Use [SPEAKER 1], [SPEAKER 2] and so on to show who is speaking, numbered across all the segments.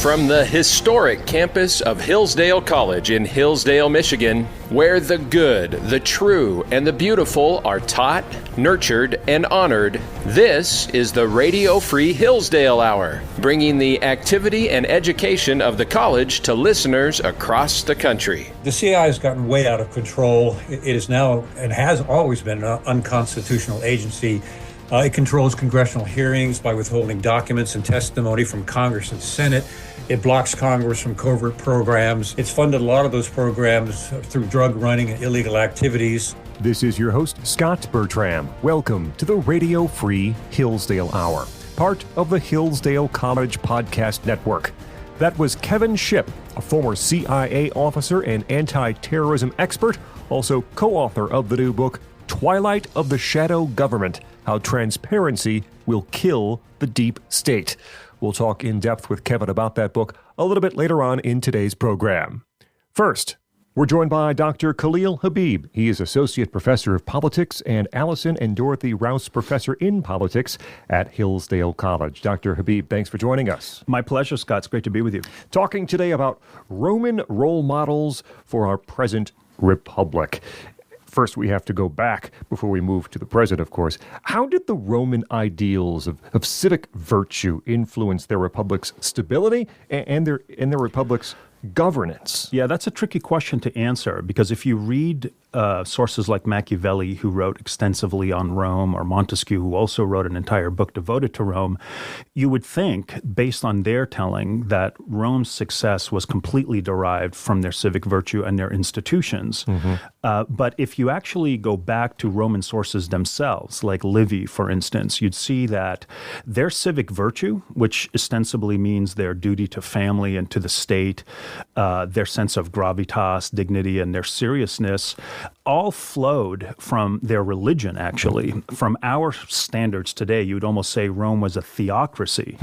[SPEAKER 1] From the historic campus of Hillsdale College in Hillsdale, Michigan, where the good, the true, and the beautiful are taught, nurtured, and honored, this is the Radio Free Hillsdale Hour, bringing the activity and education of the college to listeners across the country.
[SPEAKER 2] The CIA has gotten way out of control. It is now, and has always been, an unconstitutional agency. It controls congressional hearings by withholding documents and testimony from Congress and Senate. It blocks Congress from covert programs. It's funded a lot of those programs through drug running and illegal activities.
[SPEAKER 3] This is your host, Scot Bertram. Welcome to the Radio Free Hillsdale Hour, part of the Hillsdale College Podcast Network. That was Kevin Shipp, a former CIA officer and anti-terrorism expert, also co-author of the new book, Twilight of the Shadow Government, How Transparency Will Kill the Deep State. We'll talk in depth with Kevin about that book a little bit later on in today's program. First, we're joined by Dr. Khalil Habib. He is Associate Professor of Politics and Allison and Dorothy Rouse Professor in Politics at Hillsdale College. Dr. Habib, thanks for joining us.
[SPEAKER 4] My pleasure, Scott. It's great to be with you.
[SPEAKER 3] Talking today about Roman role models for our present republic. First, we have to go back before we move to the present, of course. How did the Roman ideals of civic virtue influence their republic's stability and their republic's governance?
[SPEAKER 4] Yeah, that's a tricky question to answer, because if you read sources like Machiavelli, who wrote extensively on Rome, or Montesquieu, who also wrote an entire book devoted to Rome, you would think, based on their telling, that Rome's success was completely derived from their civic virtue and their institutions. But if you actually go back to Roman sources themselves, like Livy, for instance, you'd see that their civic virtue, which ostensibly means their duty to family and to the state, their sense of gravitas, dignity, and their seriousness, all flowed from their religion, actually. From our standards today, you'd almost say Rome was a theocracy.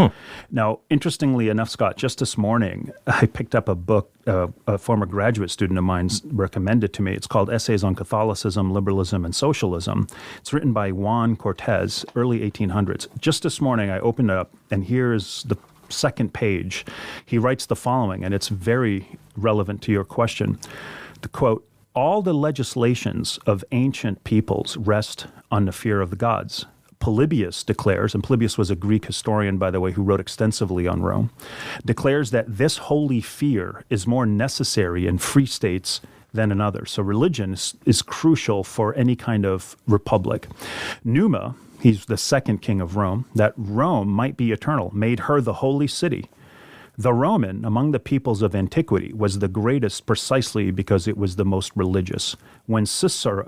[SPEAKER 4] Now, interestingly enough, Scott, just this morning, I picked up a book a former graduate student of mine recommended to me. It's called Essays on Catholicism, Liberalism, and Socialism. It's written by Juan Cortez, early 1800s. Just this morning, I opened it up, and here's the second page. He writes the following, and it's very relevant to your question. The quote, "All the legislations of ancient peoples rest on the fear of the gods. Polybius declares," and Polybius was a Greek historian, by the way, who wrote extensively on Rome, declares that this holy fear is more necessary in free states than in others. So religion is crucial for any kind of republic. Numa, he's the second king of Rome, that Rome might be eternal, made her the holy city. The Roman, among the peoples of antiquity, was the greatest precisely because it was the most religious. When Caesar,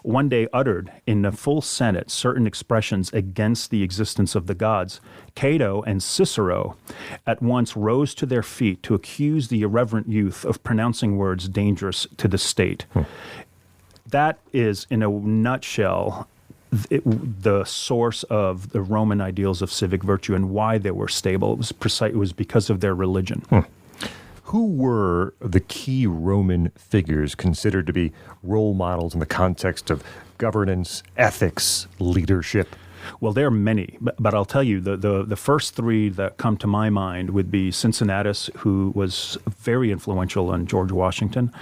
[SPEAKER 4] one day uttered in the full Senate certain expressions against the existence of the gods, Cato and Cicero at once rose to their feet to accuse the irreverent youth of pronouncing words dangerous to the state. That is, in a nutshell, the source of the Roman ideals of civic virtue and why they were stable. It was because of their religion.
[SPEAKER 3] Who were the key Roman figures considered to be role models in the context of governance, ethics, leadership?
[SPEAKER 4] Well, there are many, but I'll tell you, the first three that come to my mind would be Cincinnatus, who was very influential on George Washington,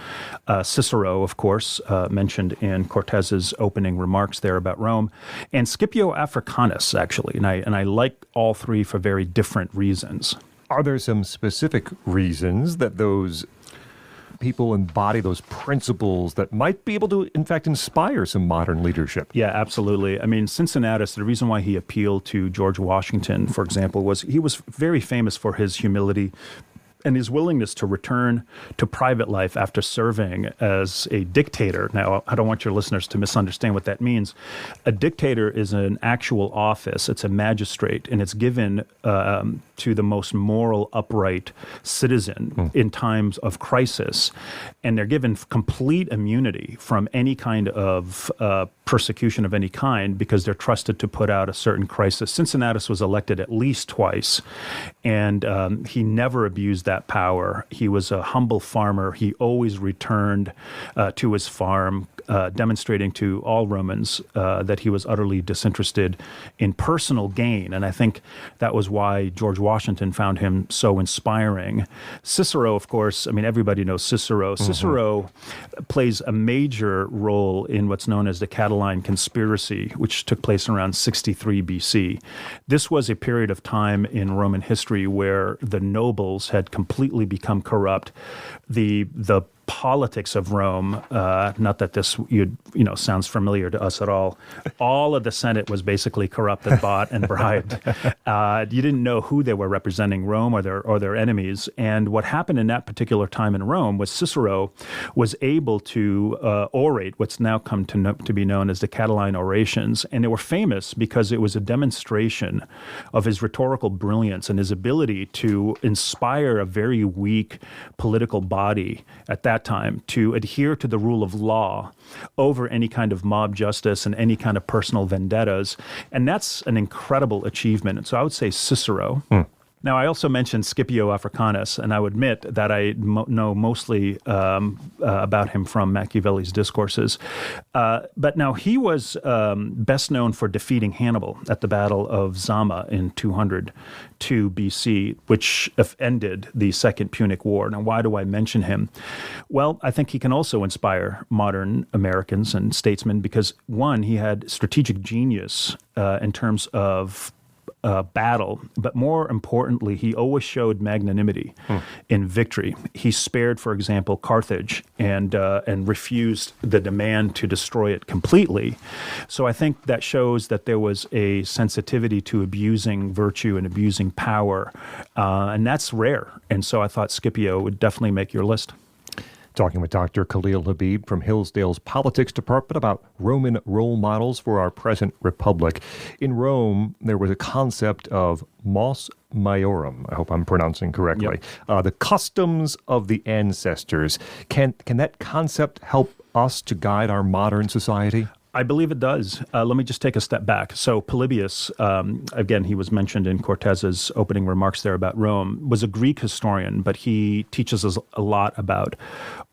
[SPEAKER 4] Cicero, of course, mentioned in Cortez's opening remarks there about Rome, and Scipio Africanus, actually, and I like all three for very different reasons.
[SPEAKER 3] Are there some specific reasons that those people embody those principles that might be able to, in fact, inspire some modern leadership?
[SPEAKER 4] Yeah, absolutely. I mean, Cincinnatus, the reason why he appealed to George Washington, for example, was he was very famous for his humility and his willingness to return to private life after serving as a dictator. Now, I don't want your listeners to misunderstand what that means. A dictator is an actual office. It's a magistrate, and it's given to the most moral, upright citizen in times of crisis. And they're given complete immunity from any kind of persecution of any kind because they're trusted to put out a certain crisis. Cincinnatus was elected at least twice, and he never abused that power. He was a humble farmer. He always returned to his farm demonstrating to all Romans that he was utterly disinterested in personal gain. And I think that was why George Washington found him so inspiring. Cicero, of course, I mean, everybody knows Cicero. Mm-hmm. Cicero plays a major role in what's known as the Catiline Conspiracy, which took place around 63 BC. This was a period of time in Roman history where the nobles had completely become corrupt. The politics of Rome, not that this sounds familiar to us at all. All of the Senate was basically corrupted, bought, and bribed. You didn't know who they were representing, Rome or their enemies. And what happened in that particular time in Rome was Cicero was able to orate what's now come to be known as the Catiline orations, and they were famous because it was a demonstration of his rhetorical brilliance and his ability to inspire a very weak political body at that time to adhere to the rule of law over any kind of mob justice and any kind of personal vendettas. And that's an incredible achievement. And so I would say Cicero. Now, I also mentioned Scipio Africanus, and I would admit that I know mostly about him from Machiavelli's discourses. But now he was best known for defeating Hannibal at the Battle of Zama in 202 BC, which ended the Second Punic War. Now, why do I mention him? Well, I think he can also inspire modern Americans and statesmen because, one, he had strategic genius in terms of battle, but more importantly, he always showed magnanimity in victory. He spared, for example, Carthage and refused the demand to destroy it completely. So I think that shows that there was a sensitivity to abusing virtue and abusing power, and that's rare. And so I thought Scipio would definitely make your list.
[SPEAKER 3] Talking with Dr. Khalil Habib from Hillsdale's Politics Department about Roman role models for our present republic. In Rome, there was a concept of mos maiorum. I hope I'm pronouncing correctly. Yep. The customs of the ancestors. Can that concept help us to guide our modern society?
[SPEAKER 4] I believe it does. Let me just take a step back. So Polybius, again, he was mentioned in Cortez's opening remarks there about Rome, was a Greek historian, but he teaches us a lot about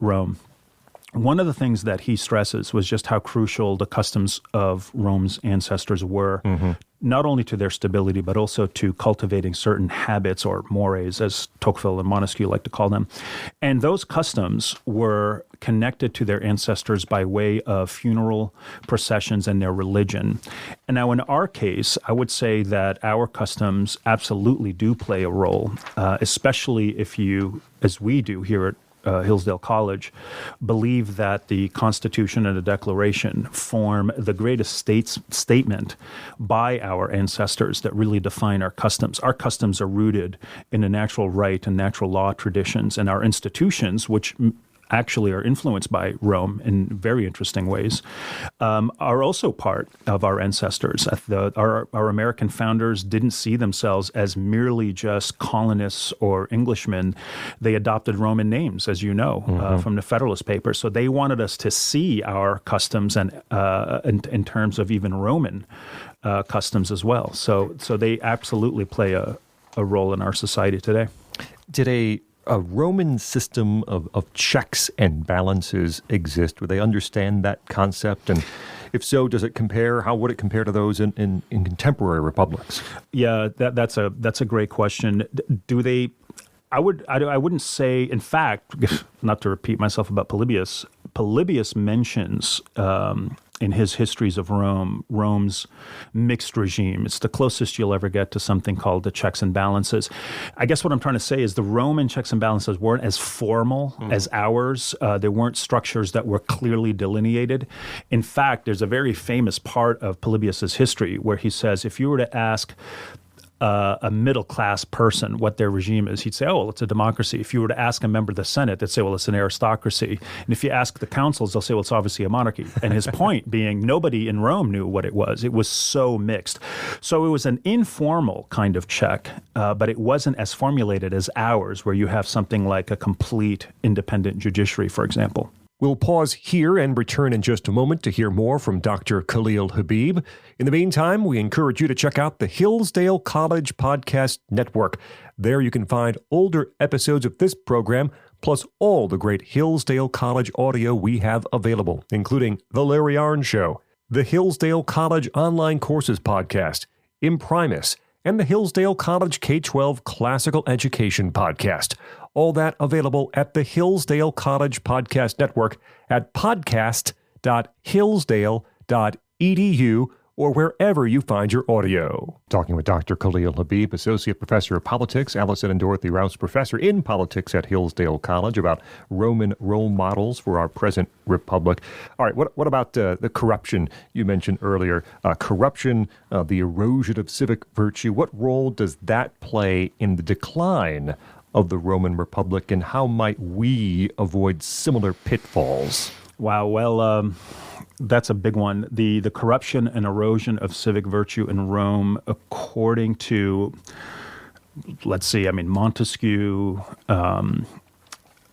[SPEAKER 4] Rome. One of the things that he stresses was just how crucial the customs of Rome's ancestors were, not only to their stability, but also to cultivating certain habits or mores, as Tocqueville and Montesquieu like to call them. And those customs were connected to their ancestors by way of funeral processions and their religion. And now in our case, I would say that our customs absolutely do play a role, especially if you, as we do here at Hillsdale College, believe that the Constitution and the Declaration form the greatest statement by our ancestors that really define our customs. Our customs are rooted in the natural right and natural law traditions, and our institutions, which actually are influenced by Rome in very interesting ways, are also part of our ancestors. Our American founders didn't see themselves as merely just colonists or Englishmen. They adopted Roman names, as you know, from the Federalist Papers. So they wanted us to see our customs and in terms of even Roman customs as well. So they absolutely play a role in our society today.
[SPEAKER 3] Did a Roman system of checks and balances exist? Would they understand that concept? And if so, does it compare? How would it compare to those in contemporary republics? Yeah,
[SPEAKER 4] that's a great question. Do they? I wouldn't say. In fact, not to repeat myself about Polybius. Polybius mentions in his histories of Rome, Rome's mixed regime. It's the closest you'll ever get to something called the checks and balances. I guess what I'm trying to say is the Roman checks and balances weren't as formal as ours. There weren't structures that were clearly delineated. In fact, there's a very famous part of Polybius's history where he says, if you were to ask a middle-class person what their regime is, he'd say, oh, well, it's a democracy. If you were to ask a member of the Senate, they'd say, well, it's an aristocracy. And if you ask the councils, they'll say, well, it's obviously a monarchy. And his point being, nobody in Rome knew what it was. It was so mixed. So it was an informal kind of check, but it wasn't as formulated as ours, where you have something like a complete independent judiciary, for example.
[SPEAKER 3] We'll pause here and return in just a moment to hear more from Dr. Khalil Habib. In the meantime, we encourage you to check out the Hillsdale College Podcast Network. There you can find older episodes of this program, plus all the great Hillsdale College audio we have available, including The Larry Arnn Show, the Hillsdale College Online Courses Podcast, Imprimis, and the Hillsdale College K-12 Classical Education Podcast. All that available at the Hillsdale College Podcast Network at podcast.hillsdale.edu or wherever you find your audio. Talking with Dr. Khalil Habib, Associate Professor of Politics, Allison and Dorothy Rouse, Professor in Politics at Hillsdale College, about Roman role models for our present republic. All right, what about the corruption you mentioned earlier? Corruption, the erosion of civic virtue. What role does that play in the decline of the Roman Republic, and how might we avoid similar pitfalls?
[SPEAKER 4] Wow, well, that's a big one. The corruption and erosion of civic virtue in Rome, according to, Montesquieu,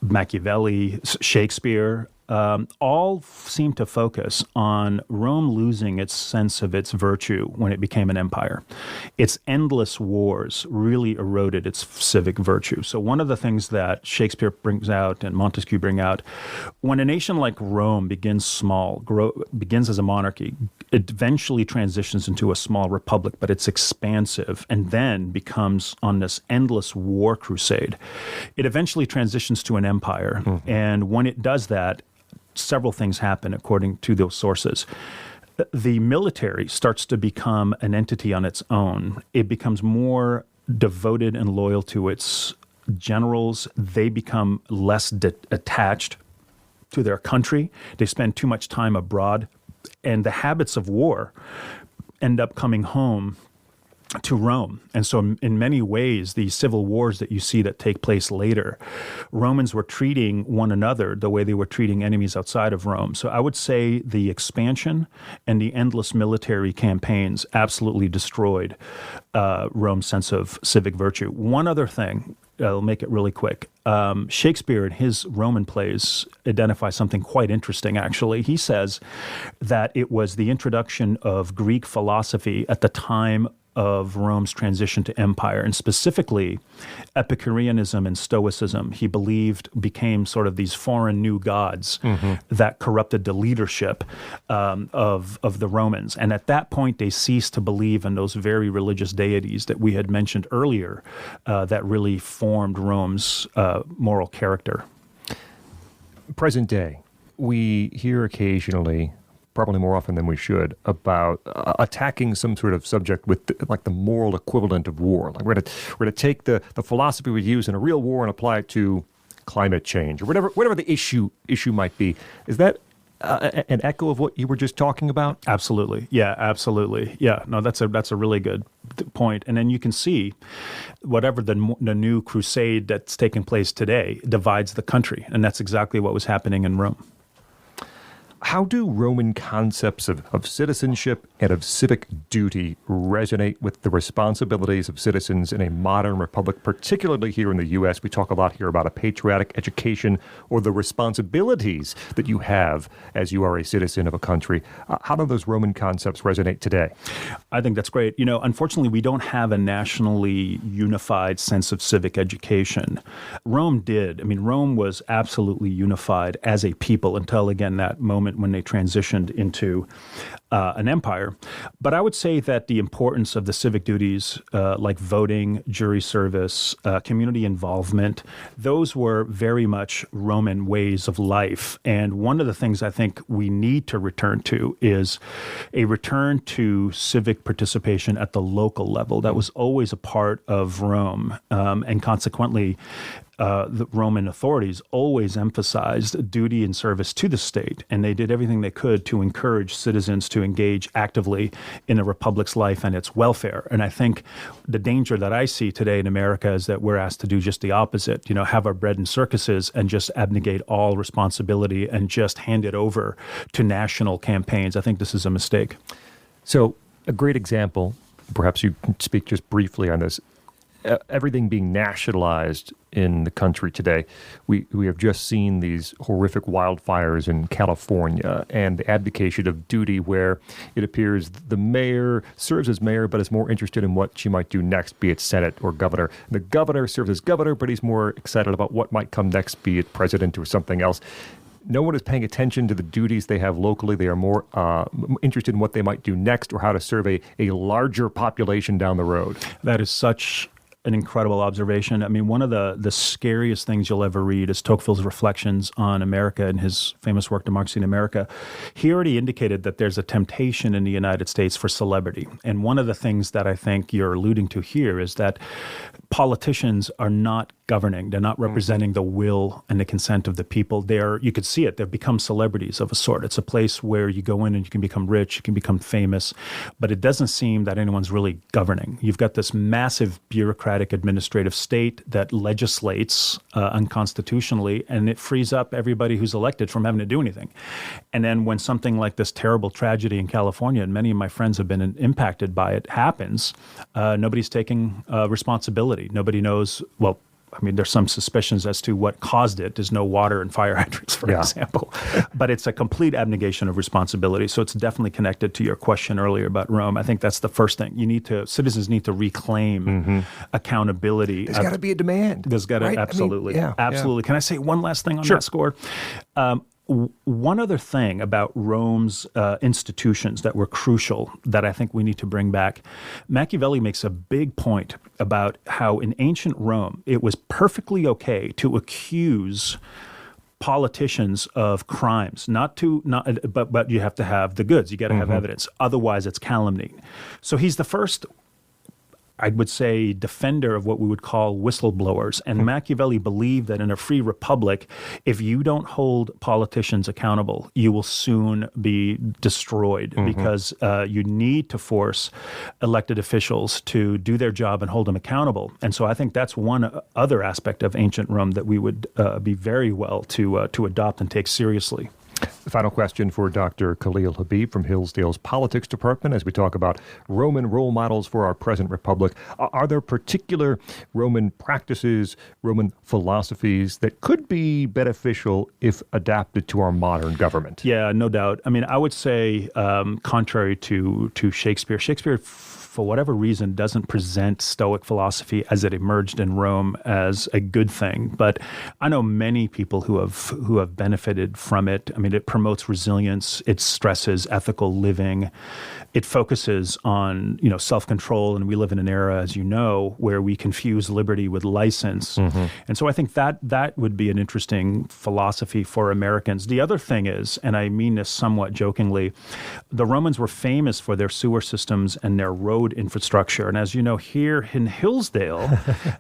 [SPEAKER 4] Machiavelli, Shakespeare, all seem to focus on Rome losing its sense of its virtue when it became an empire. Its endless wars really eroded its civic virtue. So one of the things that Shakespeare brings out and Montesquieu bring out, when a nation like Rome begins small, begins as a monarchy, it eventually transitions into a small republic, but it's expansive and then becomes on this endless war crusade. It eventually transitions to an empire. Mm-hmm. And when it does that, several things happen according to those sources. The military starts to become an entity on its own. It becomes more devoted and loyal to its generals. They become less attached to their country. They spend too much time abroad. And the habits of war end up coming home to Rome. And so in many ways, the civil wars that you see that take place later, Romans were treating one another the way they were treating enemies outside of Rome. So I would say the expansion and the endless military campaigns absolutely destroyed Rome's sense of civic virtue. One other thing, I'll make it really quick. Shakespeare in his Roman plays identifies something quite interesting, actually. He says that it was the introduction of Greek philosophy at the time of Rome's transition to empire, and specifically Epicureanism and Stoicism, he believed became sort of these foreign new gods that corrupted the leadership of the Romans. And at that point, they ceased to believe in those very religious deities that we had mentioned earlier that really formed Rome's moral character.
[SPEAKER 3] Present day, we hear occasionally, probably more often than we should, about attacking some sort of subject with the moral equivalent of war. Like we're going to take the philosophy we use in a real war and apply it to climate change or whatever the issue might be. Is that an echo of what you were just talking about?
[SPEAKER 4] Absolutely. Yeah, absolutely. Yeah, no, that's a really good point. And then you can see whatever the new crusade that's taking place today divides the country. And that's exactly what was happening in Rome.
[SPEAKER 3] How do Roman concepts of citizenship and of civic duty resonate with the responsibilities of citizens in a modern republic, particularly here in the U.S.? We talk a lot here about a patriotic education or the responsibilities that you have as you are a citizen of a country. How do those Roman concepts resonate today?
[SPEAKER 4] I think that's great. Unfortunately, we don't have a nationally unified sense of civic education. Rome did. Rome was absolutely unified as a people until, again, that moment when they transitioned into an empire. But I would say that the importance of the civic duties like voting, jury service, community involvement, those were very much Roman ways of life. And one of the things I think we need to return to is a return to civic participation at the local level. That was always a part of Rome. And consequently, the Roman authorities always emphasized duty and service to the state, and they did everything they could to encourage citizens to engage actively in the republic's life and its welfare. And I think the danger that I see today in America is that we're asked to do just the opposite, have our bread in circuses and just abnegate all responsibility and just hand it over to national campaigns. I think this is a mistake.
[SPEAKER 3] So a great example, perhaps you can speak just briefly on this. everything being nationalized in the country today. We have just seen these horrific wildfires in California and the abdication of duty, where it appears the mayor serves as mayor but is more interested in what she might do next, be it Senate or governor. The governor serves as governor, but he's more excited about what might come next, be it president or something else. No one is paying attention to the duties they have locally. They are more interested in what they might do next or how to serve a larger population down the road.
[SPEAKER 4] That is such an incredible observation. I mean, one of the scariest things you'll ever read is Tocqueville's reflections on America in his famous work, Democracy in America. He already indicated that there's a temptation in the United States for celebrity. And one of the things that I think you're alluding to here is that politicians are not governing. They're not representing the will and the consent of the people. You could see it. They've become celebrities of a sort. It's a place where you go in and you can become rich, you can become famous, but it doesn't seem that anyone's really governing. You've got this massive bureaucratic administrative state that legislates unconstitutionally, and it frees up everybody who's elected from having to do anything. And then when something like this terrible tragedy in California, and many of my friends have been impacted by it, happens, nobody's taking responsibility. Nobody knows, well, I mean, there's some suspicions as to what caused it. There's no water and fire hydrants, for example. But it's a complete abnegation of responsibility. So it's definitely connected to your question earlier about Rome. I think that's the first thing. Citizens need to reclaim accountability.
[SPEAKER 3] There's got to be a demand.
[SPEAKER 4] There's got to, right? Absolutely. I mean, absolutely. Can I say one last thing on that score? One other thing about Rome's institutions that were crucial that I think we need to bring back. Machiavelli makes a big point about how in ancient Rome, it was perfectly okay to accuse politicians of crimes, but you have to have the goods. You got to have evidence. Otherwise, it's calumny. So he's the first, I would say, defender of what we would call whistleblowers. And Machiavelli believed that in a free republic, if you don't hold politicians accountable, you will soon be destroyed because you need to force elected officials to do their job and hold them accountable. And so I think that's one other aspect of ancient Rome that we would be very well to adopt and take seriously.
[SPEAKER 3] The final question for Dr. Khalil Habib from Hillsdale's Politics Department as we talk about Roman role models for our present republic. Are there particular Roman practices, Roman philosophies that could be beneficial if adapted to our modern government? Yeah,
[SPEAKER 4] no doubt. I mean, I would say contrary to Shakespeare, for whatever reason, doesn't present Stoic philosophy as it emerged in Rome as a good thing. But I know many people who have benefited from it. I mean, it promotes resilience. It stresses ethical living. It focuses on, self-control. And we live in an era, as you know, where we confuse liberty with license. And so I think that would be an interesting philosophy for Americans. The other thing is, and I mean this somewhat jokingly, the Romans were famous for their sewer systems and their road infrastructure. And as you know, here in Hillsdale,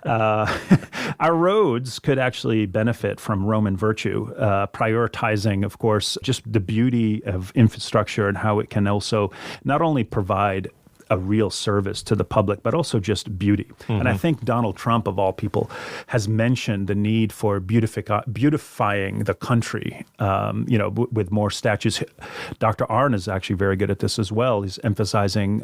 [SPEAKER 4] our roads could actually benefit from Roman virtue, prioritizing, of course, just the beauty of infrastructure and how it can also not only provide a real service to the public, but also just beauty. And I think Donald Trump, of all people, has mentioned the need for beautifying the country, with more statues. Dr. Arnn is actually very good at this as well. He's emphasizing,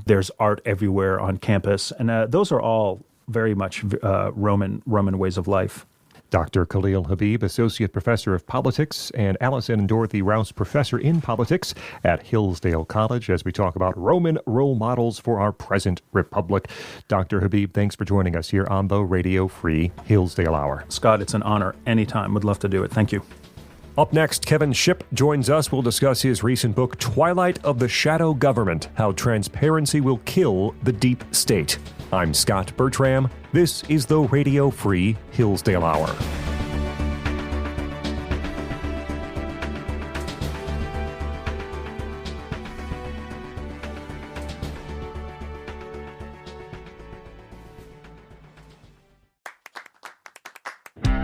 [SPEAKER 4] there's art everywhere on campus. And those are all very much Roman ways of life.
[SPEAKER 3] Dr. Khalil Habib, Associate Professor of Politics, and Allison and Dorothy Rouse, Professor in Politics at Hillsdale College, as we talk about Roman role models for our present republic. Dr. Habib, thanks for joining us here on the Radio Free Hillsdale Hour.
[SPEAKER 4] Scott, it's an honor. Anytime. Would love to do it. Thank you.
[SPEAKER 3] Up next, Kevin Shipp joins us. We'll discuss his recent book, Twilight of the Shadow Government, How Transparency Will Kill the Deep State. I'm Scot Bertram. This is the Radio Free Hillsdale Hour.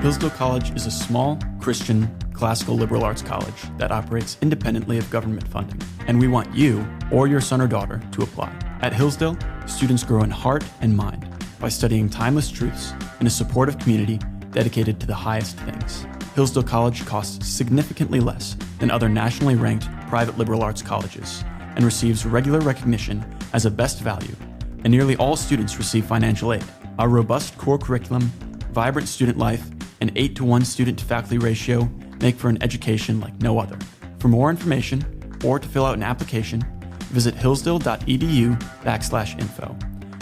[SPEAKER 5] Hillsdale College is a small, Christian, classical liberal arts college that operates independently of government funding, and we want you or your son or daughter to apply. At Hillsdale, students grow in heart and mind by studying timeless truths in a supportive community dedicated to the highest things. Hillsdale College costs significantly less than other nationally ranked private liberal arts colleges and receives regular recognition as a best value, and nearly all students receive financial aid. Our robust core curriculum, vibrant student life, and 8-to-1 student-to-faculty ratio make for an education like no other. For more information or to fill out an application, visit hillsdale.edu/info.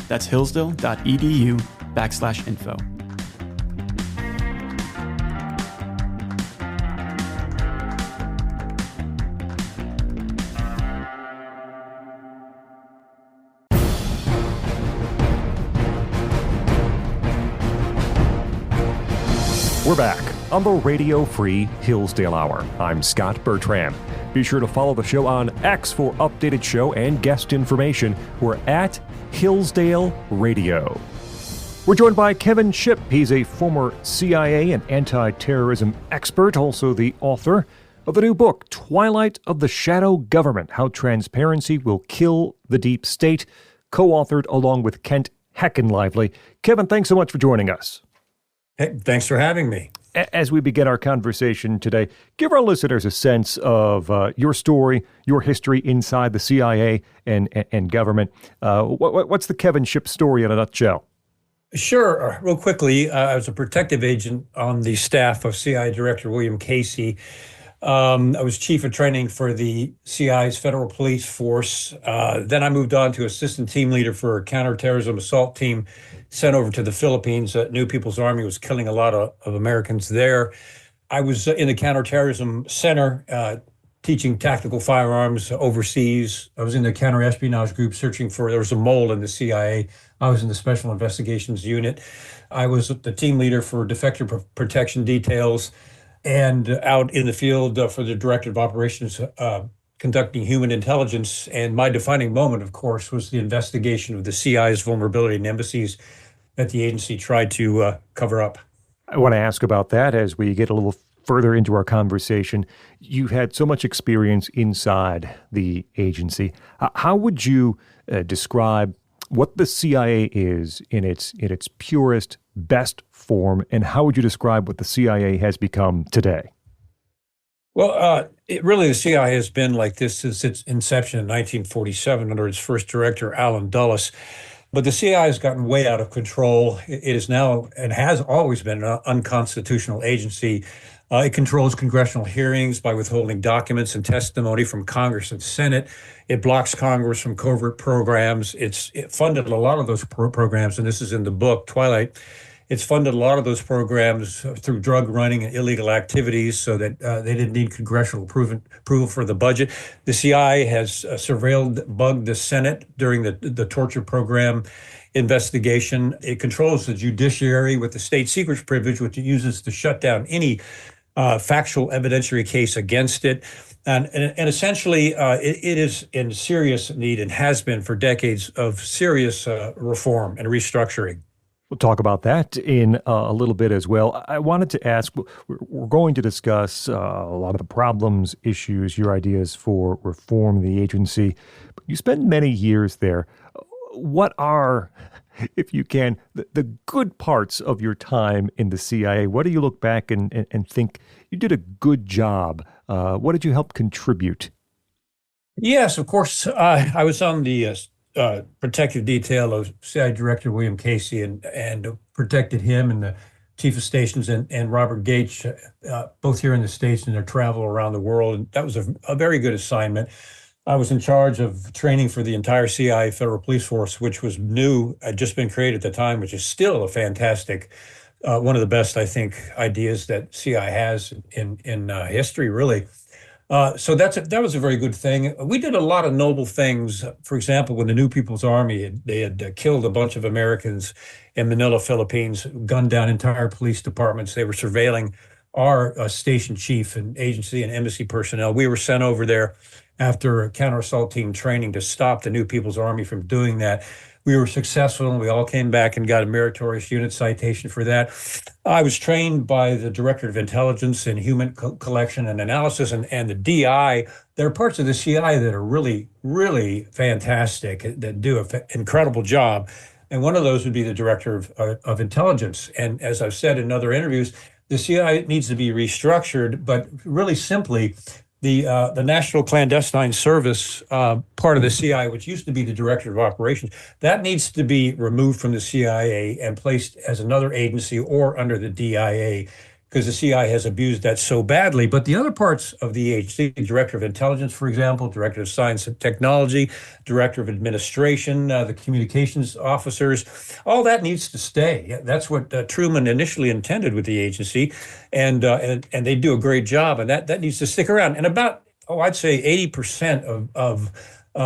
[SPEAKER 5] That's hillsdale.edu/info.
[SPEAKER 3] We're back on the Radio Free Hillsdale Hour. I'm Scot Bertram. Be sure to follow the show on X for updated show and guest information. We're at Hillsdale Radio. We're joined by Kevin Shipp. He's a former CIA and anti-terrorism expert, also the author of the new book, Twilight of the Shadow Government, How Transparency Will Kill the Deep State, co-authored along with Kent Heckenlively. Kevin, thanks so much for joining us.
[SPEAKER 2] Hey, thanks for having me.
[SPEAKER 3] As we begin our conversation today, give our listeners a sense of your story, your history inside the CIA and government. What's the Kevin Shipp story in a nutshell?
[SPEAKER 2] Sure. Real quickly, I was a protective agent on the staff of CIA Director William Casey. I was chief of training for the CIA's Federal Police Force. Then I moved on to assistant team leader for a counterterrorism assault team sent over to the Philippines. New People's Army was killing a lot of Americans there. I was in the counterterrorism center teaching tactical firearms overseas. I was in the counterespionage group searching for, there was a mole in the CIA. I was in the Special Investigations Unit. I was the team leader for defector protection details and out in the field for the Director of Operations conducting human intelligence. And my defining moment, of course, was the investigation of the CIA's vulnerability in embassies that the agency tried to cover up.
[SPEAKER 3] I want to ask about that as we get a little further into our conversation. You've had so much experience inside the agency. How would you describe what the CIA is in its purest, best form, and how would you describe what the CIA has become today?
[SPEAKER 2] Well, the CIA has been like this since its inception in 1947 under its first director, Allen Dulles. But the CIA has gotten way out of control. It is now and has always been an unconstitutional agency. It controls congressional hearings by withholding documents and testimony from Congress and Senate. It blocks Congress from covert programs. It funded a lot of those programs, and this is in the book, Twilight. It's funded a lot of those programs through drug running and illegal activities so that they didn't need congressional approval for the budget. The CIA has bugged the Senate during the torture program investigation. It controls the judiciary with the state secrets privilege, which it uses to shut down any factual evidentiary case against it. And essentially, it is in serious need and has been for decades of serious reform and restructuring.
[SPEAKER 3] We'll talk about that in a little bit as well. I wanted to ask, we're going to discuss a lot of the problems, issues, your ideas for reform the agency. But you spent many years there. What are, if you can, the good parts of your time in the CIA? What do you look back and think you did a good job? What did you help contribute?
[SPEAKER 2] Yes, of course. I was on the protective detail of CIA Director William Casey and protected him and the Chief of Stations and Robert Gates, both here in the States and their travel around the world. And that was a very good assignment. I was in charge of training for the entire CIA Federal Police Force, which was new, had just been created at the time, which is still a fantastic, one of the best, I think, ideas that CIA has in history, really. So that was a very good thing. We did a lot of noble things. For example, when the New People's Army, they had killed a bunch of Americans in Manila, Philippines, gunned down entire police departments. They were surveilling our station chief and agency and embassy personnel. We were sent over there after a counter-assault team training to stop the New People's Army from doing that. We were successful, and we all came back and got a meritorious unit citation for that. I was trained by the Director of Intelligence and Human Collection and Analysis and the DI. There are parts of the CIA that are really, really fantastic, that do an incredible job. And one of those would be the Director of Intelligence. And as I've said in other interviews, the CIA needs to be restructured, but really simply, the National Clandestine Service part of the CIA, which used to be the Director of Operations, that needs to be removed from the CIA and placed as another agency or under the DIA, because the CIA has abused that so badly. But the other parts of the agency, Director of Intelligence, for example, Director of Science and Technology, Director of Administration, the communications officers, all that needs to stay. That's what Truman initially intended with the agency, and they do a great job, and that needs to stick around. And about, I'd say 80% of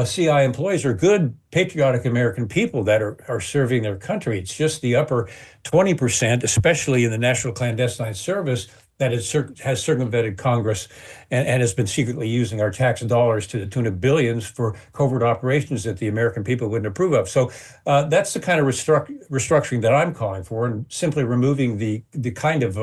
[SPEAKER 2] CI employees are good, patriotic American people that are serving their country. It's just the upper 20%, especially in the National Clandestine Service, that has circumvented Congress and has been secretly using our tax dollars to the tune of billions for covert operations that the American people wouldn't approve of. So that's the kind of restructuring that I'm calling for, and simply removing the kind of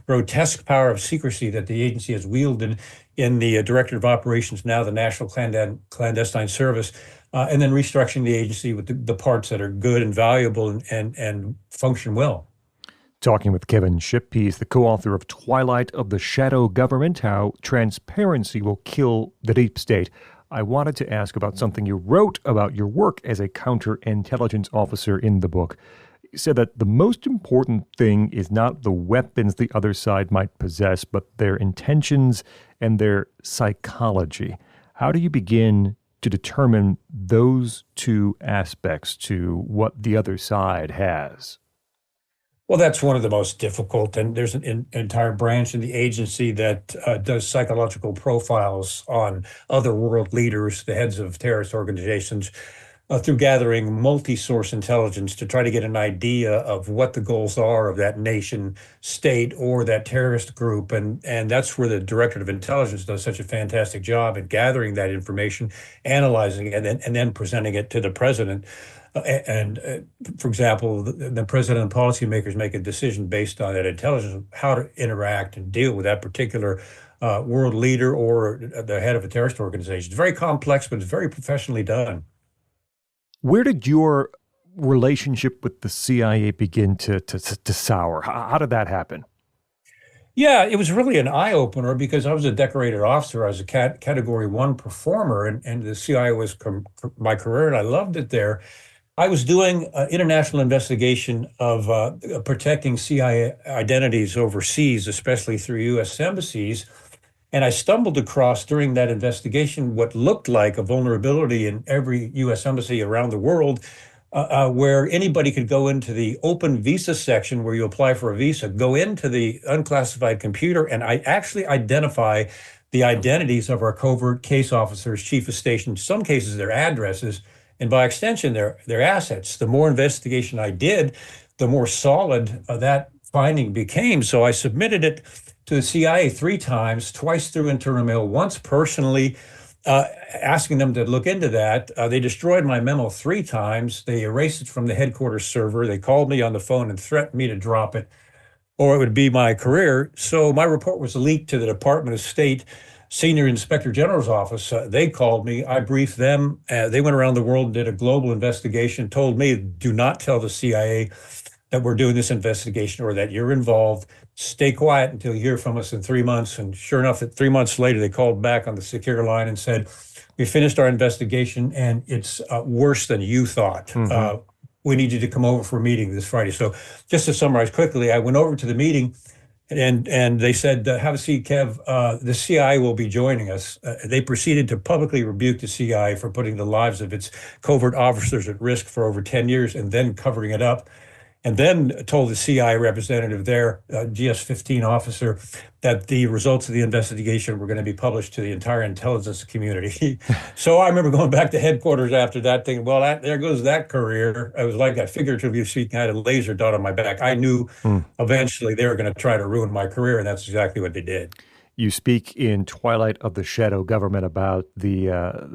[SPEAKER 2] grotesque power of secrecy that the agency has wielded in the Director of Operations, now the National Clandestine Service, and then restructuring the agency with the parts that are good and valuable and function well.
[SPEAKER 3] Talking with Kevin Shipp, he's the co-author of Twilight of the Shadow Government, How Transparency Will Kill the Deep State. I wanted to ask about something you wrote about your work as a counterintelligence officer in the book. You said that the most important thing is not the weapons the other side might possess, but their intentions and their psychology. How do you begin to determine those two aspects to what the other side has?
[SPEAKER 2] Well, that's one of the most difficult, and there's an entire branch in the agency that does psychological profiles on other world leaders, the heads of terrorist organizations, through gathering multi-source intelligence to try to get an idea of what the goals are of that nation state or that terrorist group. And that's where the Director of Intelligence does such a fantastic job at gathering that information, analyzing it, and then presenting it to the president. For example, the president and policymakers make a decision based on that intelligence, how to interact and deal with that particular world leader or the head of a terrorist organization. It's very complex, but it's very professionally done.
[SPEAKER 3] Where did your relationship with the CIA begin to sour? How did that happen?
[SPEAKER 2] Yeah, it was really an eye-opener because I was a decorated officer. I was a Category 1 performer, and the CIA was my career, and I loved it there. I was doing international investigation of protecting CIA identities overseas, especially through U.S. embassies. And I stumbled across during that investigation what looked like a vulnerability in every U.S. embassy around the world, where anybody could go into the open visa section where you apply for a visa, go into the unclassified computer, and I actually identify the identities of our covert case officers, chief of station, in some cases their addresses, and by extension, their assets. The more investigation I did, the more solid that finding became. So I submitted it to the CIA 3 times, twice through internal mail, once personally, asking them to look into that. They destroyed my memo 3 times. They erased it from the headquarters server. They called me on the phone and threatened me to drop it, or it would be my career. So my report was leaked to the Department of State Senior Inspector General's office. They called me. I briefed them. They went around the world and did a global investigation, told me, do not tell the CIA that we're doing this investigation or that you're involved. Stay quiet until you hear from us in 3 months. And sure enough, 3 months later, they called back on the secure line and said, we finished our investigation and it's worse than you thought. Mm-hmm. We need you to come over for a meeting this Friday. So just to summarize quickly, I went over to the meeting and they said, have a seat, Kev. The CIA will be joining us. They proceeded to publicly rebuke the CIA for putting the lives of its covert officers at risk for over 10 years and then covering it up. And then told the CIA representative there, GS-15 officer, that the results of the investigation were going to be published to the entire intelligence community. So I remember going back to headquarters after that, thinking, well, there goes that career. I was like that, figuratively speaking, I had a laser dot on my back. I knew eventually they were going to try to ruin my career, and that's exactly what they did.
[SPEAKER 3] You speak in Twilight of the Shadow Government about the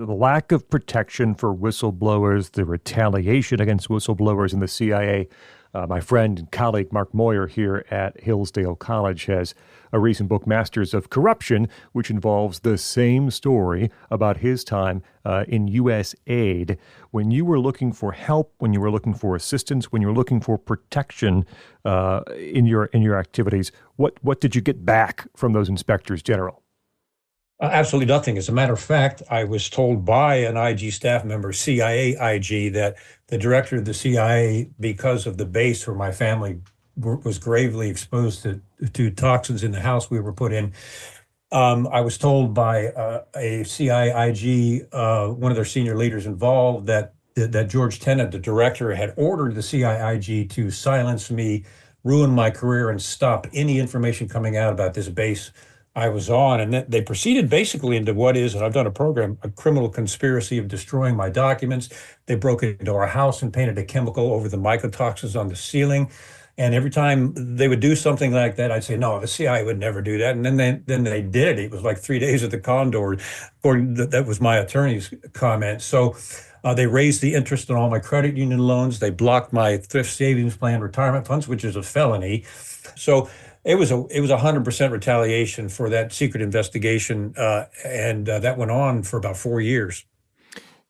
[SPEAKER 3] lack of protection for whistleblowers, the retaliation against whistleblowers in the CIA. My friend and colleague Mark Moyer here at Hillsdale College has a recent book, Masters of Corruption, which involves the same story about his time in U.S. aid. When you were looking for help, when you were looking for assistance, when you were looking for protection in your activities, what did you get back from those inspectors general?
[SPEAKER 2] Absolutely nothing. As a matter of fact, I was told by an IG staff member, CIA IG, that the director of the CIA, because of the base where my family was gravely exposed to toxins in the house we were put in, I was told by a CIA IG, one of their senior leaders involved, that George Tenet, the director, had ordered the CIA IG to silence me, ruin my career, and stop any information coming out about this base I was on. And they proceeded basically into what is, and I've done a program, a criminal conspiracy of destroying my documents. They broke into our house and painted a chemical over the mycotoxins on the ceiling. And every time they would do something like that, I'd say, no, the CIA would never do that. And then they did. It was like 3 days at the Condor. That was my attorney's comment. So they raised the interest on all my credit union loans. They blocked my thrift savings plan retirement funds, which is a felony. So it was 100% retaliation for that secret investigation, and that went on for about 4 years.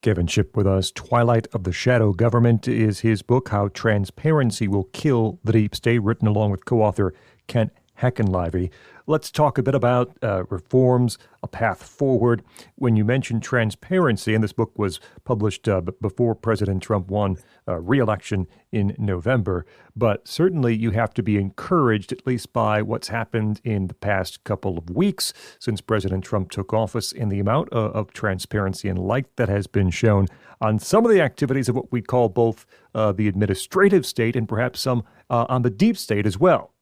[SPEAKER 3] Kevin Shipp with us. Twilight of the Shadow Government is his book, How Transparency Will Kill the Deep State, written along with co-author Kent Heckenlivy. Let's talk a bit about reforms, a path forward. When you mentioned transparency, and this book was published before President Trump won re-election in November, but certainly you have to be encouraged, at least by what's happened in the past couple of weeks since President Trump took office, and the amount of transparency and light that has been shown on some of the activities of what we call both the administrative state and perhaps some on the deep state as well.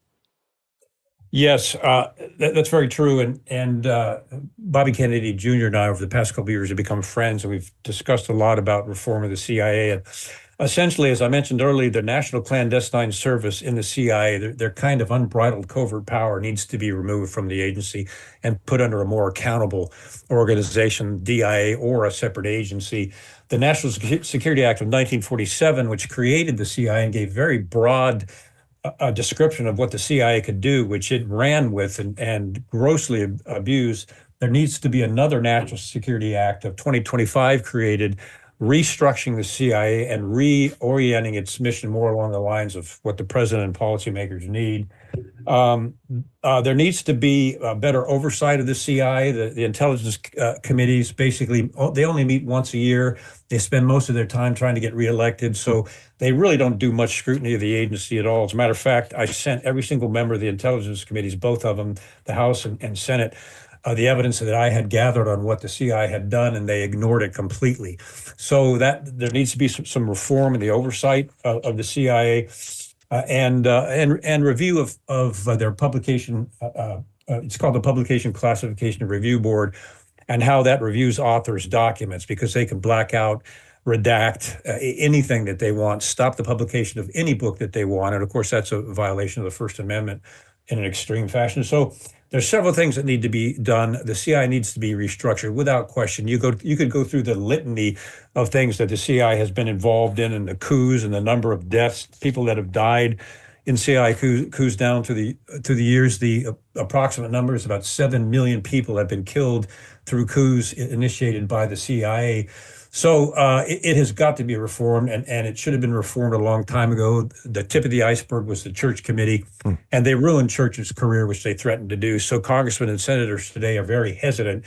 [SPEAKER 2] Yes, that's very true. And Bobby Kennedy Jr. and I, over the past couple of years, have become friends, and we've discussed a lot about reform of the CIA. And essentially, as I mentioned earlier, the National Clandestine Service in the CIA, their kind of unbridled covert power needs to be removed from the agency and put under a more accountable organization, DIA, or a separate agency. The National Security Act of 1947, which created the CIA and gave very broad a description of what the CIA could do, which it ran with and grossly abused. There needs to be another National Security Act of 2025 created, restructuring the CIA and reorienting its mission more along the lines of what the president and policymakers need. There needs to be better oversight of the CIA. The intelligence committees, basically, they only meet once a year. They spend most of their time trying to get reelected, so they really don't do much scrutiny of the agency at all. As a matter of fact, I sent every single member of the intelligence committees, both of them, the House and Senate, the evidence that I had gathered on what the CIA had done, and they ignored it completely. So that there needs to be some reform in the oversight of the CIA. And review of their publication. It's called the Publication Classification and Review Board, and how that reviews authors' documents, because they can black out, redact anything that they want, stop the publication of any book that they want. And of course, that's a violation of the First Amendment in an extreme fashion. So there's several things that need to be done. The CIA needs to be restructured without question. You could go through the litany of things that the CIA has been involved in, and the coups and the number of deaths, people that have died in CIA coups down to the years. The approximate number is about 7 million people have been killed through coups initiated by the CIA. So it has got to be reformed, and it should have been reformed a long time ago. The tip of the iceberg was the Church Committee, and they ruined Church's career, which they threatened to do. So congressmen and senators today are very hesitant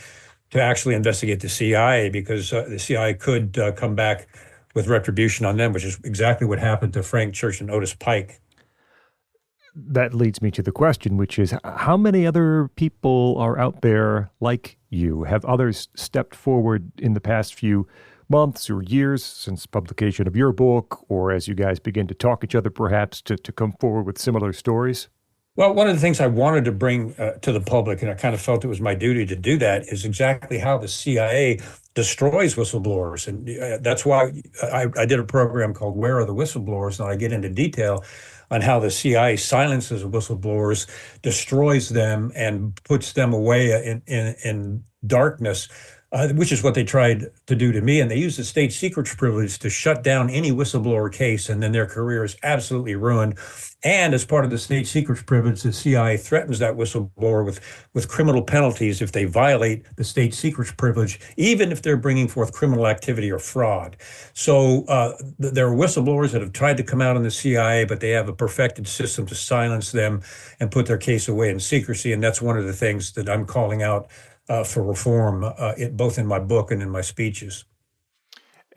[SPEAKER 2] to actually investigate the CIA, because the CIA could come back with retribution on them, which is exactly what happened to Frank Church and Otis Pike.
[SPEAKER 3] That leads me to the question, which is, how many other people are out there like you? Have others stepped forward in the past few months or years since publication of your book, or as you guys begin to talk each other, perhaps, to come forward with similar stories?
[SPEAKER 2] Well, one of the things I wanted to bring to the public, and I kind of felt it was my duty to do that, is exactly how the CIA destroys whistleblowers. And that's why I did a program called Where Are the Whistleblowers? And I get into detail on how the CIA silences whistleblowers, destroys them, and puts them away in darkness, which is what they tried to do to me. And they used the state secrets privilege to shut down any whistleblower case, and then their career is absolutely ruined. And as part of the state secrets privilege, the CIA threatens that whistleblower with criminal penalties if they violate the state secrets privilege, even if they're bringing forth criminal activity or fraud. So there are whistleblowers that have tried to come out in the CIA, but they have a perfected system to silence them and put their case away in secrecy. And that's one of the things that I'm calling out for reform, both in my book and in my speeches.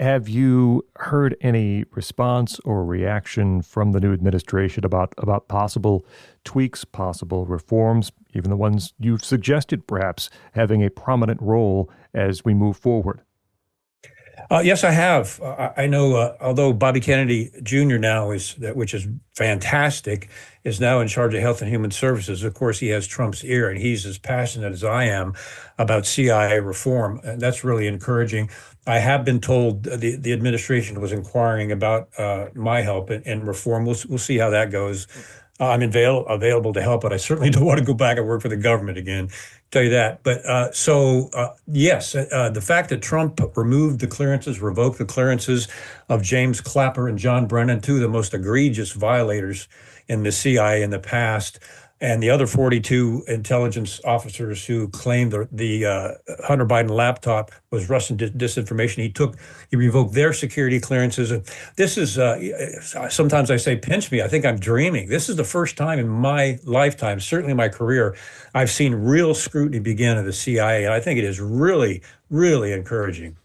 [SPEAKER 3] Have you heard any response or reaction from the new administration about possible tweaks, possible reforms, even the ones you've suggested perhaps having a prominent role as we move forward?
[SPEAKER 2] Yes, I have. I know, although Bobby Kennedy Jr. now which is fantastic, is now in charge of Health and Human Services. Of course, he has Trump's ear, and he's as passionate as I am about CIA reform. And that's really encouraging. I have been told the administration was inquiring about my help in reform. We'll see how that goes. I'm available to help, but I certainly don't want to go back and work for the government again. Tell you that. But yes, the fact that Trump revoked the clearances of James Clapper and John Brennan, two of the most egregious violators in the CIA in the past, and the other 42 intelligence officers who claimed the Hunter Biden laptop was Russian disinformation. He revoked their security clearances. And this is, sometimes I say, pinch me. I think I'm dreaming. This is the first time in my lifetime, certainly my career, I've seen real scrutiny begin of the CIA. And I think it is really, really encouraging.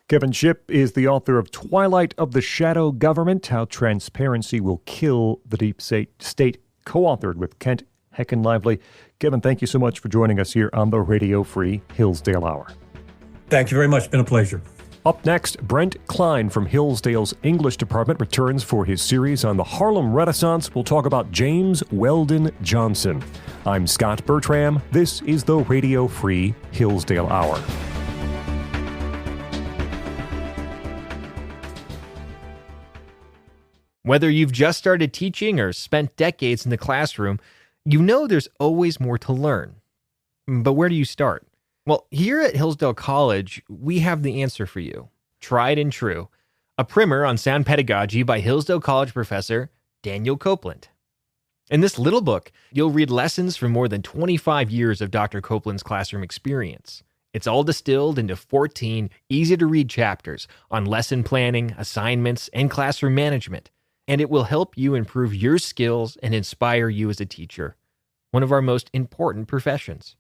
[SPEAKER 3] Kevin Shipp is the author of Twilight of the Shadow Government, How Transparency Will Kill the Deep State, co-authored with Kent Heckenlively. Kevin, thank you so much for joining us here on the Radio Free Hillsdale Hour.
[SPEAKER 2] Thank you very much. It's been a pleasure.
[SPEAKER 3] Up next, Brent Cline from Hillsdale's English department returns for his series on the Harlem Renaissance. We'll talk about James Weldon Johnson. I'm Scot Bertram. This is the Radio Free Hillsdale Hour.
[SPEAKER 6] Whether you've just started teaching or spent decades in the classroom, you know there's always more to learn. But where do you start? Well, here at Hillsdale College, we have the answer for you. Tried and True, a primer on sound pedagogy by Hillsdale College professor Daniel Copeland. In this little book, you'll read lessons from more than 25 years of Dr. Copeland's classroom experience. It's all distilled into 14 easy-to-read chapters on lesson planning, assignments, and classroom management. And it will help you improve your skills and inspire you as a teacher, one of our most important professions.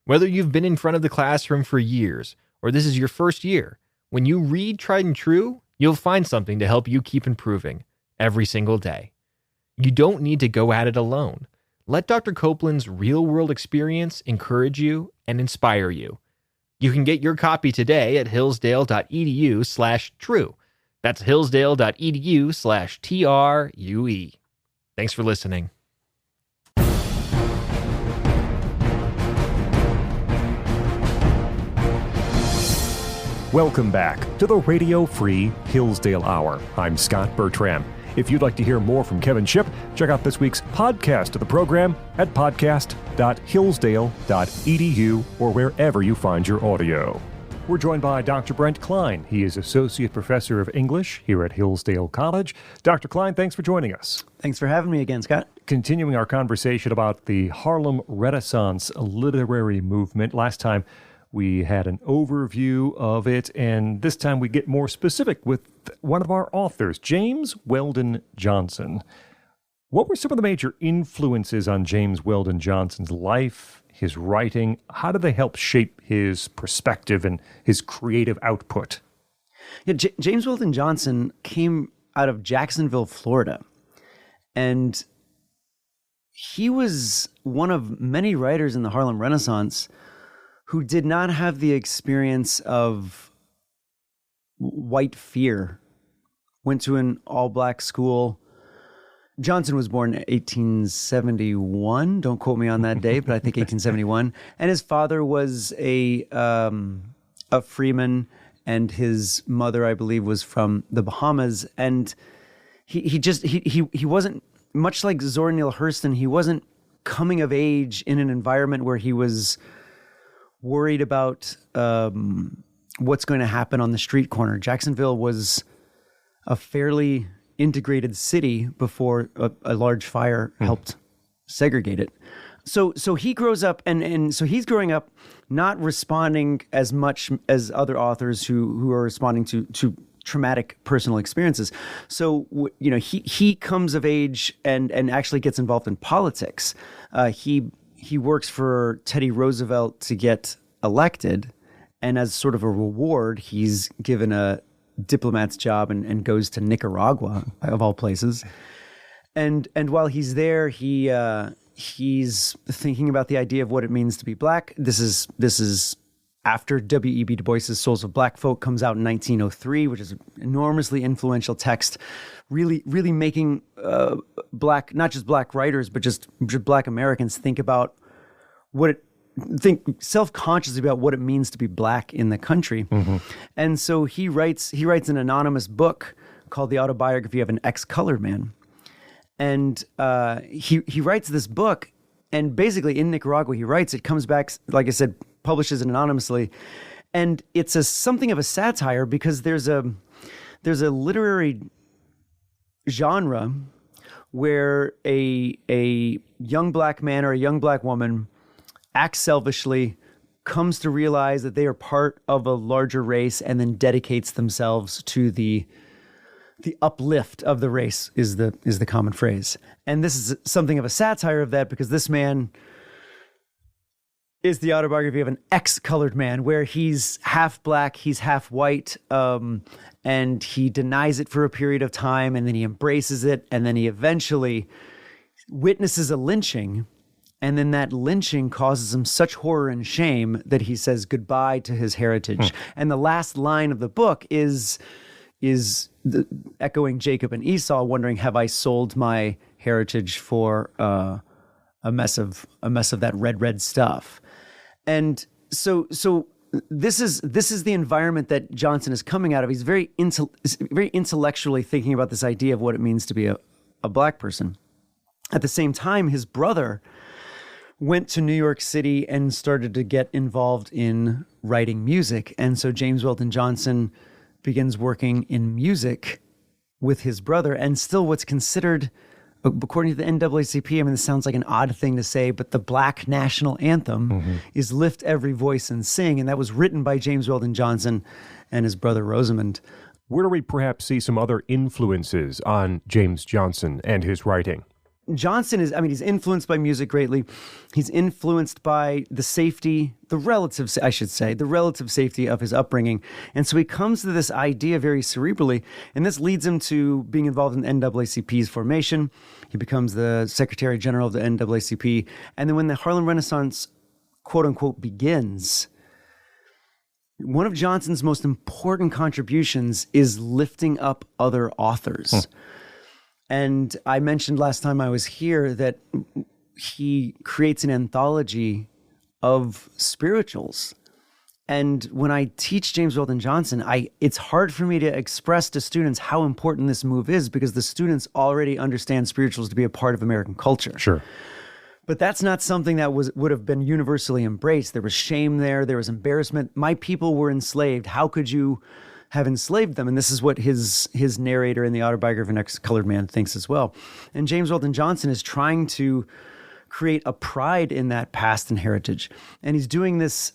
[SPEAKER 6] Whether you've been in front of the classroom for years or this is your first year, when you read Tried and True, you'll find something to help you keep improving every single day. You don't need to go at it alone. Let Dr. Copeland's real-world experience encourage you and inspire you. You can get your copy today at hillsdale.edu/true. That's hillsdale.edu/TRUE. Thanks for listening.
[SPEAKER 3] Welcome back to the Radio Free Hillsdale Hour. I'm Scot Bertram. If you'd like to hear more from Kevin Shipp, check out this week's podcast of the program at podcast.hillsdale.edu or wherever you find your audio. We're joined by Dr. Brent Cline. He is Associate Professor of English here at Hillsdale College. Dr. Cline, thanks for joining us.
[SPEAKER 7] Thanks for having me again, Scott.
[SPEAKER 3] Continuing our conversation about the Harlem Renaissance literary movement. Last time we had an overview of it, and this time we get more specific with one of our authors, James Weldon Johnson. What were some of the major influences on James Weldon Johnson's life, his writing? How did they help shape his perspective and his creative output?
[SPEAKER 7] Yeah, James Weldon Johnson came out of Jacksonville, Florida, and he was one of many writers in the Harlem Renaissance who did not have the experience of white fear. Went to an all-black school. Johnson was born in 1871. Don't quote me on that date, but I think 1871. And his father was a freeman, and his mother, I believe, was from the Bahamas. And he wasn't, much like Zora Neale Hurston, he wasn't coming of age in an environment where he was worried about what's going to happen on the street corner. Jacksonville was a fairly integrated city before a large fire helped segregate it. So he grows up, and so he's growing up not responding as much as other authors who are responding to traumatic personal experiences. So he comes of age and actually gets involved in politics. He he works for Teddy Roosevelt to get elected, and as sort of a reward, he's given a diplomat's job and goes to Nicaragua, of all places. And while he's there, he's thinking about the idea of what it means to be black. This is after W.E.B. Du Bois's Souls of Black Folk comes out in 1903, which is an enormously influential text, really making black, not just black writers, but just black Americans think self-consciously about what it means to be black in the country. Mm-hmm. And so he writes an anonymous book called The Autobiography of an Ex-Colored Man. And he writes this book, and basically in Nicaragua he writes, it comes back, like I said, publishes it anonymously, and it's something of a satire because there's a literary genre where a young black man or a young black woman acts selfishly, comes to realize that they are part of a larger race, and then dedicates themselves to the uplift of the race is the common phrase. And this is something of a satire of that because this man is the autobiography of an ex-colored man where he's half black, he's half white, and he denies it for a period of time, and then he embraces it, and then he eventually witnesses a lynching, and then that lynching causes him such horror and shame that he says goodbye to his heritage. And the last line of the book is echoing Jacob and Esau, wondering, have I sold my heritage for a mess of that red stuff? And so this is the environment that Johnson is coming out of. He's very intellectually thinking about this idea of what it means to be a black person. At the same time, his brother went to New York City and started to get involved in writing music. And so James Weldon Johnson begins working in music with his brother, and still what's considered, according to the NAACP, I mean, this sounds like an odd thing to say, but the Black national anthem is Lift Every Voice and Sing, and that was written by James Weldon Johnson and his brother Rosamond.
[SPEAKER 3] Where do we perhaps see some other influences on James Johnson and his writing?
[SPEAKER 7] Johnson he's influenced by music greatly. He's influenced by the relative safety of his upbringing. And so he comes to this idea very cerebrally, and this leads him to being involved in the NAACP's formation. He becomes the Secretary General of the NAACP. And then when the Harlem Renaissance, quote unquote, begins, one of Johnson's most important contributions is lifting up other authors. And I mentioned last time I was here that he creates an anthology of spirituals. And when I teach James Weldon Johnson, it's hard for me to express to students how important this move is because the students already understand spirituals to be a part of American culture.
[SPEAKER 3] Sure.
[SPEAKER 7] But that's not something that would have been universally embraced. There was shame there. There was embarrassment. My people were enslaved. How could you have enslaved them? And this is what his narrator in the Autobiography of an Ex-Colored Man thinks as well. And James Weldon Johnson is trying to create a pride in that past and heritage. And he's doing this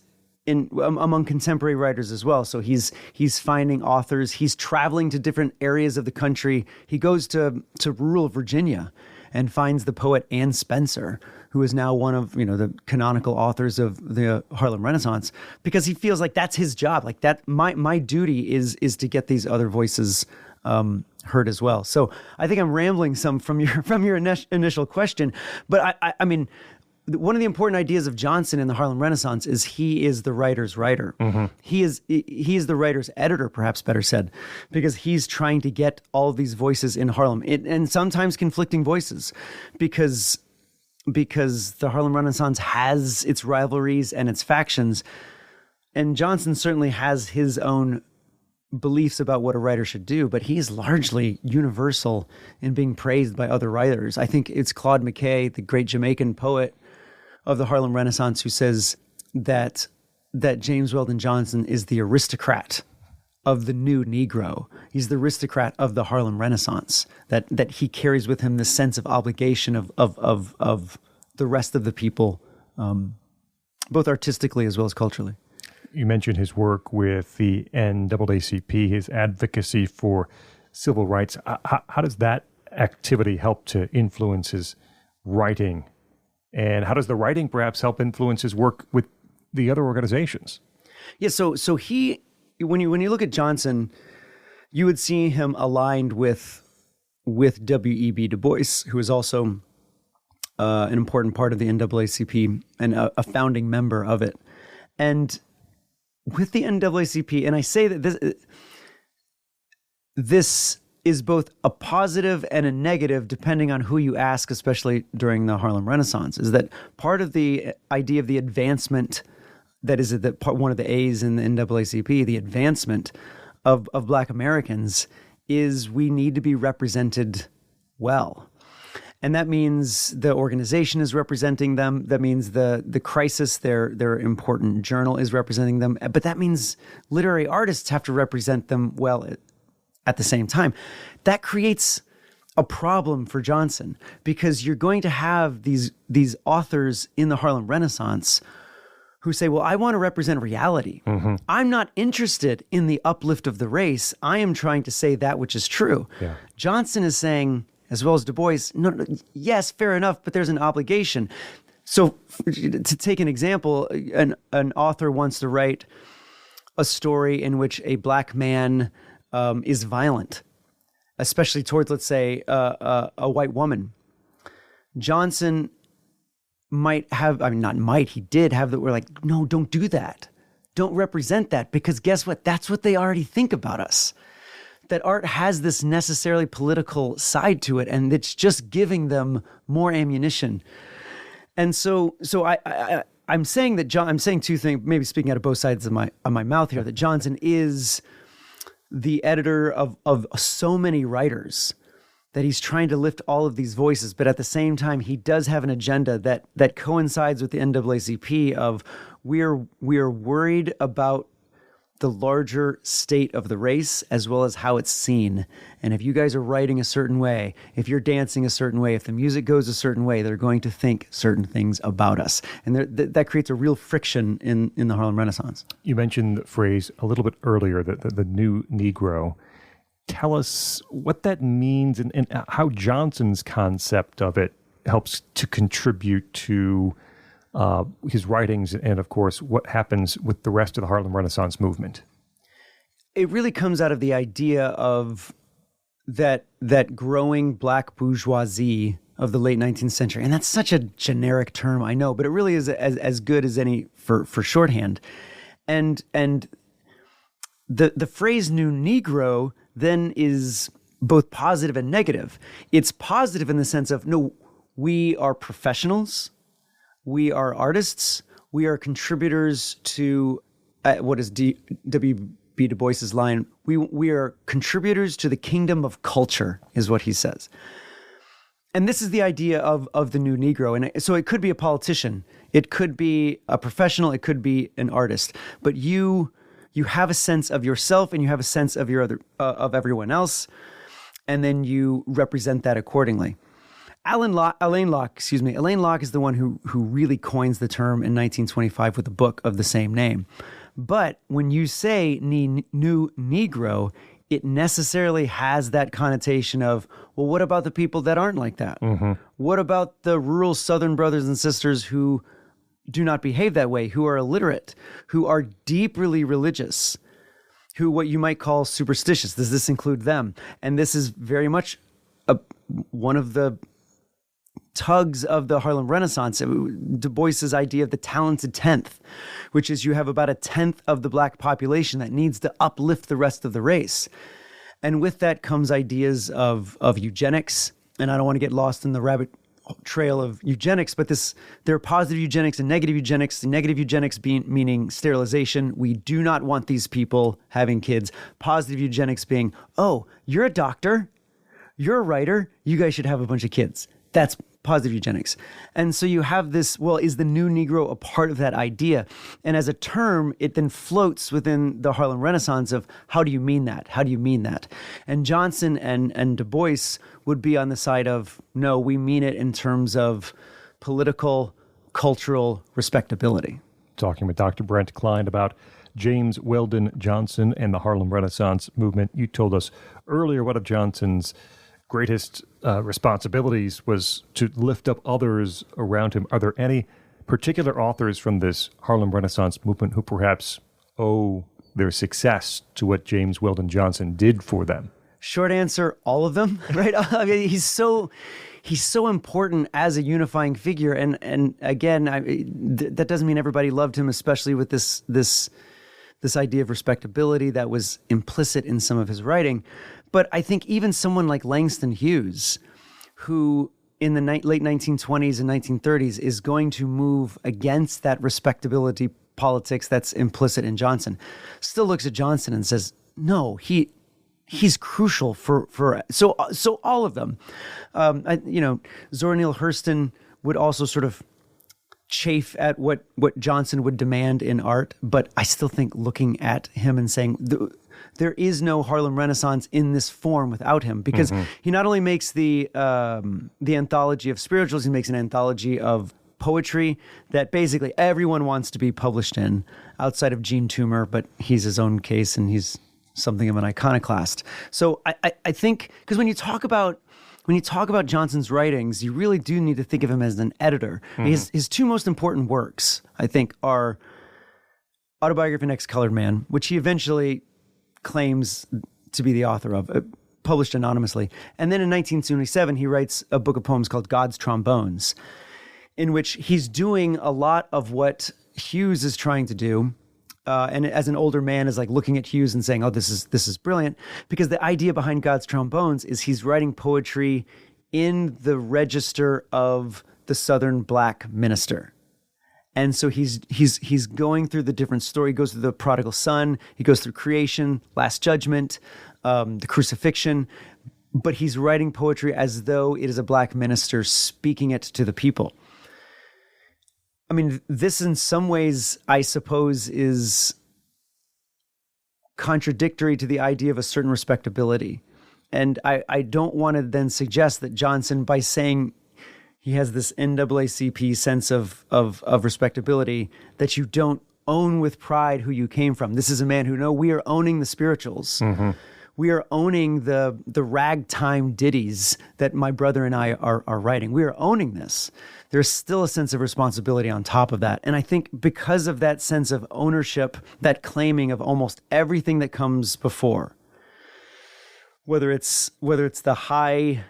[SPEAKER 7] among contemporary writers as well. So he's finding authors. He's traveling to different areas of the country. He goes to rural Virginia and finds the poet Anne Spencer, who is now one of the canonical authors of the Harlem Renaissance, because he feels like that's his job. Like that, my duty is to get these other voices heard as well. So I think I'm rambling some from your initial question, but I mean, one of the important ideas of Johnson in the Harlem Renaissance is he is the writer's writer. Mm-hmm. He is the writer's editor, perhaps better said, because he's trying to get all of these voices in Harlem, and sometimes conflicting voices, because the Harlem Renaissance has its rivalries and its factions, and Johnson certainly has his own beliefs about what a writer should do, but he's largely universal in being praised by other writers. I think it's Claude McKay, the great Jamaican poet of the Harlem Renaissance, who says that James Weldon Johnson is the aristocrat of the new Negro. He's the aristocrat of the Harlem Renaissance, that he carries with him this sense of obligation of the rest of the people, both artistically as well as culturally.
[SPEAKER 3] You mentioned his work with the NAACP, his advocacy for civil rights. How does that activity help to influence his writing And how does the writing perhaps help influence his work with the other organizations?
[SPEAKER 7] Yeah, so he, when you look at Johnson, you would see him aligned with W.E.B. Du Bois, who is also an important part of the NAACP and a founding member of it. And with the NAACP, and I say that this is both a positive and a negative depending on who you ask, especially during the Harlem Renaissance, is that part of the idea of the advancement, that is one of the A's in the NAACP, the advancement of Black Americans, is we need to be represented well. And that means the organization is representing them. That means the crisis, their important journal, is representing them. But that means literary artists have to represent them well at the same time. That creates a problem for Johnson, because you're going to have these authors in the Harlem Renaissance who say, well, I want to represent reality. Mm-hmm. I'm not interested in the uplift of the race. I am trying to say that which is true. Yeah. Johnson is saying, as well as Du Bois, no, yes, fair enough, but there's an obligation. So to take an example, an author wants to write a story in which a Black man is violent, especially towards, let's say, a white woman. Johnson might have, he did have that. We're like, no, don't do that. Don't represent that, because guess what? That's what they already think about us. That art has this necessarily political side to it, and it's just giving them more ammunition. And so I'm saying that I'm saying two things, maybe speaking out of both sides of my mouth here, that Johnson is the editor of so many writers, that he's trying to lift all of these voices, but at the same time, he does have an agenda that coincides with the NAACP of we are worried about the larger state of the race as well as how it's seen. And if you guys are writing a certain way, if you're dancing a certain way, if the music goes a certain way, they're going to think certain things about us. And that creates a real friction in the Harlem Renaissance.
[SPEAKER 3] You mentioned the phrase a little bit earlier, the new Negro. Tell us what that means and how Johnson's concept of it helps to contribute to his writings and, of course, what happens with the rest of the Harlem Renaissance movement.
[SPEAKER 7] It really comes out of the idea of that growing Black bourgeoisie of the late 19th century. And that's such a generic term, I know, but it really is as good as any for shorthand. And the phrase new Negro then is both positive and negative. It's positive in the sense of, no, we are professionals, we are artists, we are contributors to, what is W.B. Du Bois's line, we are contributors to the kingdom of culture, is what he says. And this is the idea of the new Negro. And so it could be a politician, it could be a professional, it could be an artist, but you have a sense of yourself and you have a sense of of everyone else, and then you represent that accordingly. Alain Locke is the one who really coins the term in 1925 with a book of the same name. But when you say new Negro, it necessarily has that connotation of, well, what about the people that aren't like that? Mm-hmm. What about the rural Southern brothers and sisters who do not behave that way, who are illiterate, who are deeply religious, who what you might call superstitious? Does this include them? And this is very much one of the tugs of the Harlem Renaissance, Du Bois's idea of the talented 10th, which is you have about a 10th of the Black population that needs to uplift the rest of the race. And with that comes ideas of eugenics, and I don't want to get lost in the rabbit trail of eugenics, but there are positive eugenics and negative eugenics. The negative eugenics meaning sterilization. We do not want these people having kids. Positive eugenics being, oh, you're a doctor, you're a writer, you guys should have a bunch of kids. That's positive eugenics. And so you have this, well, is the new Negro a part of that idea? And as a term, it then floats within the Harlem Renaissance of, how do you mean that? How do you mean that? And Johnson and Du Bois would be on the side of, no, we mean it in terms of political, cultural respectability.
[SPEAKER 3] Talking with Dr. Brent Cline about James Weldon Johnson and the Harlem Renaissance movement. You told us earlier one of Johnson's greatest responsibilities was to lift up others around him. Are there any particular authors from this Harlem Renaissance movement who perhaps owe their success to what James Weldon Johnson did for them?
[SPEAKER 7] Short answer, all of them, right? I mean, he's so important as a unifying figure, and again, that doesn't mean everybody loved him, especially with this idea of respectability that was implicit in some of his writing. But I think even someone like Langston Hughes, who in the late 1920s and 1930s is going to move against that respectability politics that's implicit in Johnson, still looks at Johnson and says, no, he's crucial for so all of them. Zora Neale Hurston would also sort of chafe at what Johnson would demand in art, but I still think looking at him and saying there is no Harlem Renaissance in this form without him, because he not only makes the anthology of spirituals, he makes an anthology of poetry that basically everyone wants to be published in, outside of Gene Toomer, but he's his own case and he's something of an iconoclast. So I think, because when you talk about Johnson's writings, you really do need to think of him as an editor. His two most important works, I think, are Autobiography of an Ex-Colored Man, which he eventually claims to be the author of, published anonymously. And then in 1977, he writes a book of poems called God's Trombones, in which he's doing a lot of what Hughes is trying to do. And as an older man is like looking at Hughes and saying, oh, this is brilliant, because the idea behind God's Trombones is he's writing poetry in the register of the Southern black minister. And so he's going through the different story. He goes through the prodigal son, he goes through creation, Last Judgment, the crucifixion, but he's writing poetry as though it is a black minister speaking it to the people. I mean, this in some ways, I suppose, is contradictory to the idea of a certain respectability. And I don't want to then suggest that Johnson, by saying he has this NAACP sense of respectability, that you don't own with pride who you came from. This is a man who, no, we are owning the spirituals. We are owning the ragtime ditties that my brother and I are writing. We are owning this. There's still a sense of responsibility on top of that. And I think because of that sense of ownership, that claiming of almost everything that comes before, whether it's the high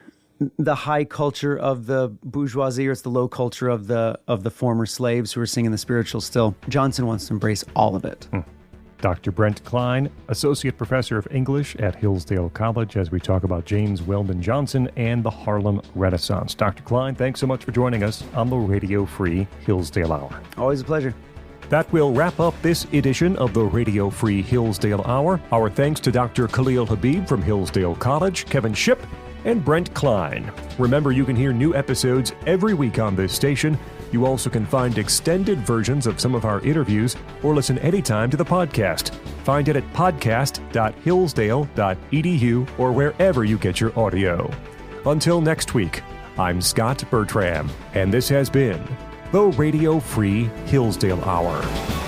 [SPEAKER 7] culture of the bourgeoisie or it's the low culture of the former slaves who are singing the spiritual still, Johnson wants to embrace all of it.
[SPEAKER 3] Dr. Brent Cline, Associate Professor of English at Hillsdale College, as we talk about James Weldon Johnson and the Harlem Renaissance. Dr. Cline, thanks so much for joining us on the Radio Free Hillsdale Hour.
[SPEAKER 7] Always a pleasure.
[SPEAKER 3] That will wrap up this edition of the Radio Free Hillsdale Hour. Our thanks to Dr. Khalil Habib from Hillsdale College, Kevin Shipp, and Brent Cline. Remember, you can hear new episodes every week on this station. You also can find extended versions of some of our interviews or listen anytime to the podcast. Find it at podcast.hillsdale.edu or wherever you get your audio. Until next week, I'm Scot Bertram, and this has been the Radio Free Hillsdale Hour.